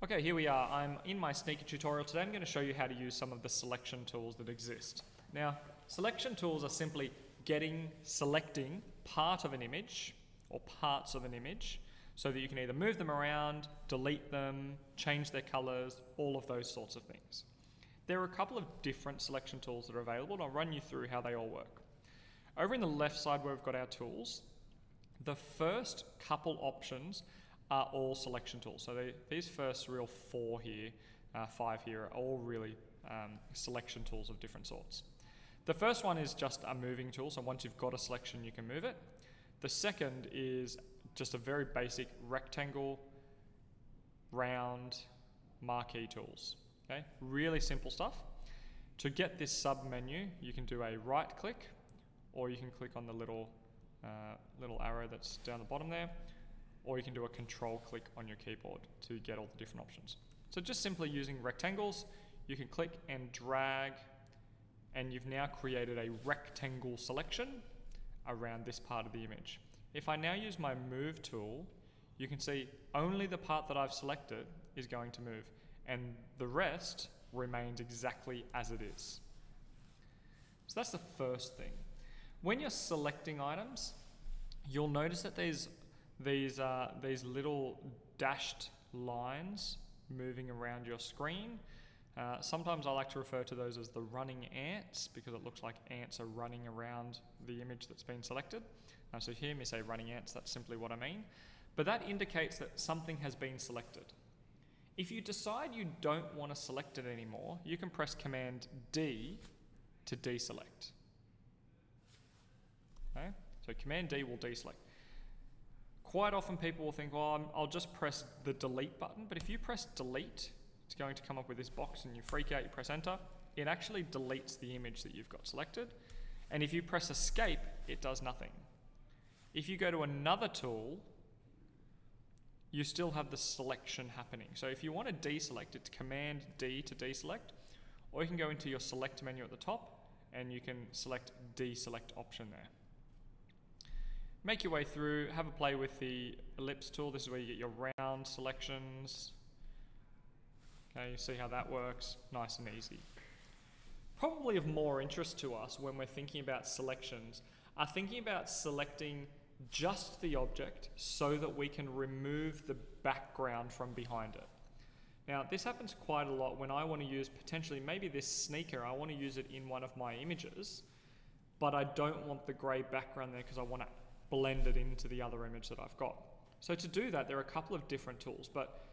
Okay, here we are. I'm in my sneaker tutorial today. I'm going to show you how to use some of the selection tools that exist. Now, selection tools are simply selecting part of an image or parts of an image so that you can either move them around, delete them, change their colors, all of those sorts of things. There are a couple of different selection tools that are available, and I'll run you through how they all work. Over in the left side where we've got our tools, the first couple options are all selection tools. So these first real five here are all really selection tools of different sorts. The first one is just a moving tool, so once you've got a selection you can move it. The second is just a very basic rectangle, round, marquee tools. Okay, really simple stuff. To get this sub menu, you can do a right click, or you can click on the little arrow that's down the bottom there, or you can do a control click on your keyboard to get all the different options. So just simply using rectangles, you can click and drag, and you've now created a rectangle selection around this part of the image. If I now use my move tool, you can see only the part that I've selected is going to move, and the rest remains exactly as it is. So that's the first thing. When you're selecting items, you'll notice that there's these little dashed lines moving around your screen. Sometimes I like to refer to those as the running ants because it looks like ants are running around the image that's been selected. So if you hear me say running ants, that's simply what I mean. But that indicates that something has been selected. If you decide you don't want to select it anymore, you can press Command D to deselect. Okay? So Command D will deselect. Quite often people will think, well, I'll just press the delete button, but if you press delete, it's going to come up with this box and you freak out, you press enter, it actually deletes the image that you've got selected. And if you press escape, it does nothing. If you go to another tool, you still have the selection happening. So if you want to deselect, it's Command D to deselect, or you can go into your select menu at the top and you can select deselect option there. Make your way through, have a play with the ellipse tool. This is where you get your round selections. Okay, you see how that works, nice and easy. Probably of more interest to us when we're thinking about selections are thinking about selecting just the object so that we can remove the background from behind it. Now, this happens quite a lot when I want to use potentially maybe this sneaker, I want to use it in one of my images, but I don't want the grey background there because I want to blend it into the other image that I've got. So to do that, there are a couple of different tools, but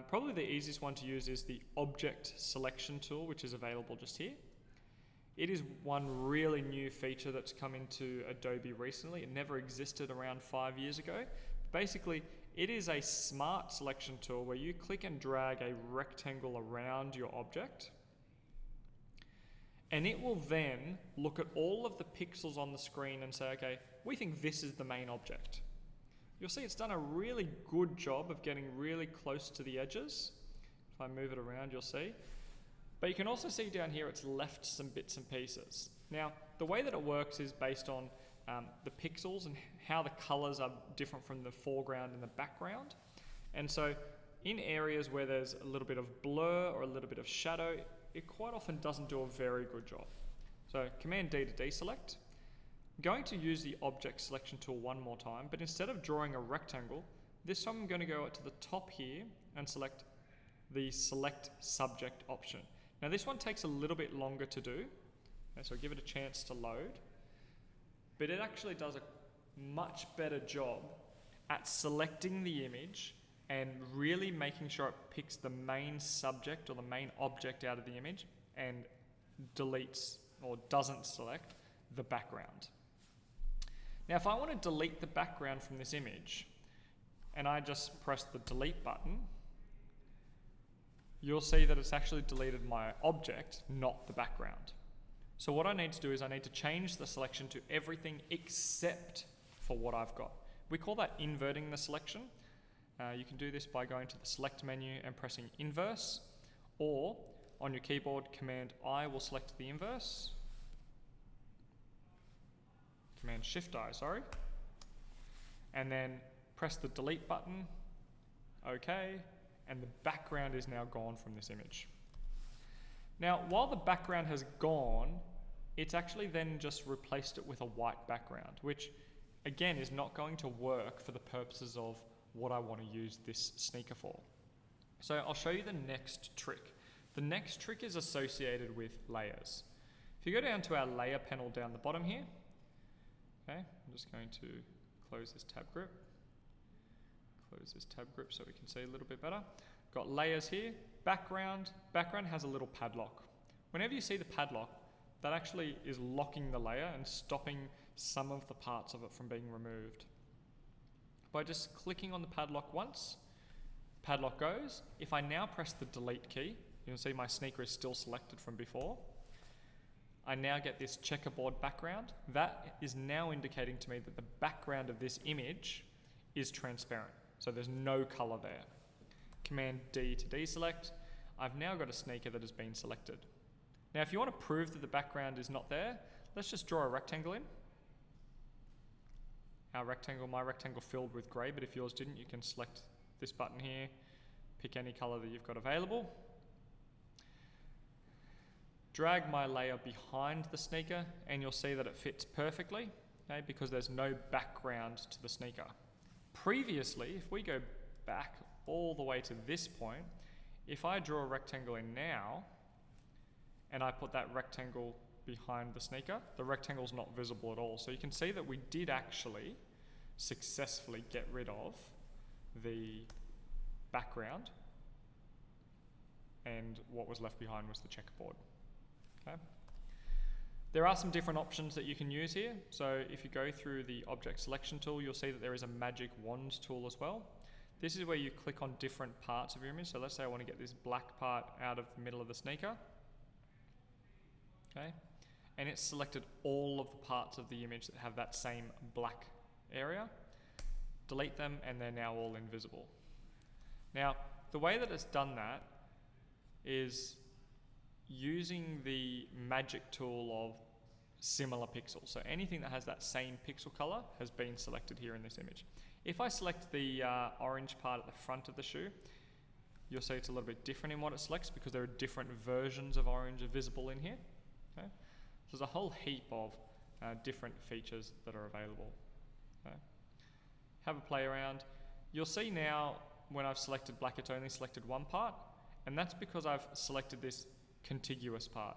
probably the easiest one to use is the object selection tool, which is available just here. It is one really new feature that's come into Adobe recently. It never existed around 5 years ago. Basically, it is a smart selection tool where you click and drag a rectangle around your object, and it will then look at all of the pixels on the screen and say, okay, we think this is the main object. You'll see it's done a really good job of getting really close to the edges. If I move it around, you'll see. But you can also see down here it's left some bits and pieces. Now, the way that it works is based on the pixels and how the colors are different from the foreground and the background. And so in areas where there's a little bit of blur or a little bit of shadow, it quite often doesn't do a very good job. So Command D to deselect. I'm going to use the object selection tool one more time, but instead of drawing a rectangle, this time I'm going to go up to the top here and select the select subject option. Now this one takes a little bit longer to do, so give it a chance to load, but it actually does a much better job at selecting the image and really making sure it picks the main subject or the main object out of the image and deletes or doesn't select the background. Now if I want to delete the background from this image and I just press the delete button, you'll see that it's actually deleted my object, not the background. So what I need to do is I need to change the selection to everything except for what I've got. We call that inverting the selection. You can do this by going to the select menu and pressing inverse, or on your keyboard, Command I will select the inverse. Command Shift I, sorry. And then press the delete button, OK, and the background is now gone from this image. Now, while the background has gone, it's actually then just replaced it with a white background, which again is not going to work for the purposes of what I want to use this sneaker for. So I'll show you the next trick. The next trick is associated with layers. If you go down to our layer panel down the bottom here, okay, I'm just going to close this tab group. Close this tab group so we can see a little bit better. Got layers here, background. Background has a little padlock. Whenever you see the padlock, that actually is locking the layer and stopping some of the parts of it from being removed. By just clicking on the padlock once, padlock goes. If I now press the delete key, you'll see my sneaker is still selected from before. I now get this checkerboard background. That is now indicating to me that the background of this image is transparent. So there's no color there. Command D to deselect. I've now got a sneaker that has been selected. Now, if you want to prove that the background is not there, let's just draw a rectangle in. My rectangle filled with grey, but if yours didn't, you can select this button here, pick any color that you've got available. Drag my layer behind the sneaker, and you'll see that it fits perfectly, okay, because there's no background to the sneaker. Previously, if we go back all the way to this point, if I draw a rectangle in now, and I put that rectangle behind the sneaker, the rectangle's not visible at all. So you can see that we did actually successfully get rid of the background, and what was left behind was the checkerboard. Okay. There are some different options that you can use here. So if you go through the object selection tool, you'll see that there is a magic wand tool as well. This is where you click on different parts of your image. So let's say I want to get this black part out of the middle of the sneaker. Okay. And it's selected all of the parts of the image that have that same black area. Delete them, and they're now all invisible. Now, the way that it's done that is using the magic tool of similar pixels. So anything that has that same pixel color has been selected here in this image. If I select the orange part at the front of the shoe, you'll see it's a little bit different in what it selects because there are different versions of orange visible in here. Okay? So there's a whole heap of different features that are available. Okay? Have a play around. You'll see now when I've selected black, it's only selected one part, and that's because I've selected this contiguous part.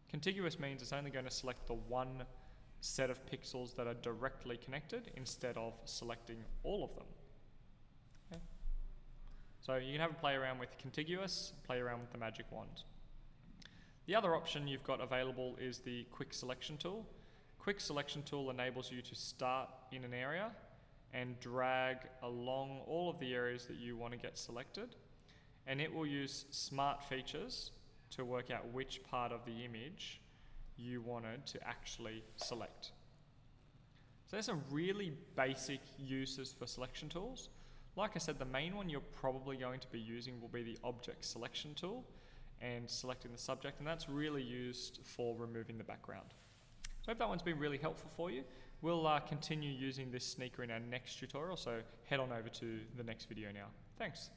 Contiguous means it's only going to select the one set of pixels that are directly connected instead of selecting all of them. Okay. So you can have a play around with contiguous, play around with the magic wand. The other option you've got available is the quick selection tool. Quick selection tool enables you to start in an area and drag along all of the areas that you want to get selected, and it will use smart features to work out which part of the image you wanted to actually select. So there's some really basic uses for selection tools. Like I said, the main one you're probably going to be using will be the object selection tool and selecting the subject, and that's really used for removing the background. So I hope that one's been really helpful for you. We'll continue using this sneaker in our next tutorial, so head on over to the next video now. Thanks.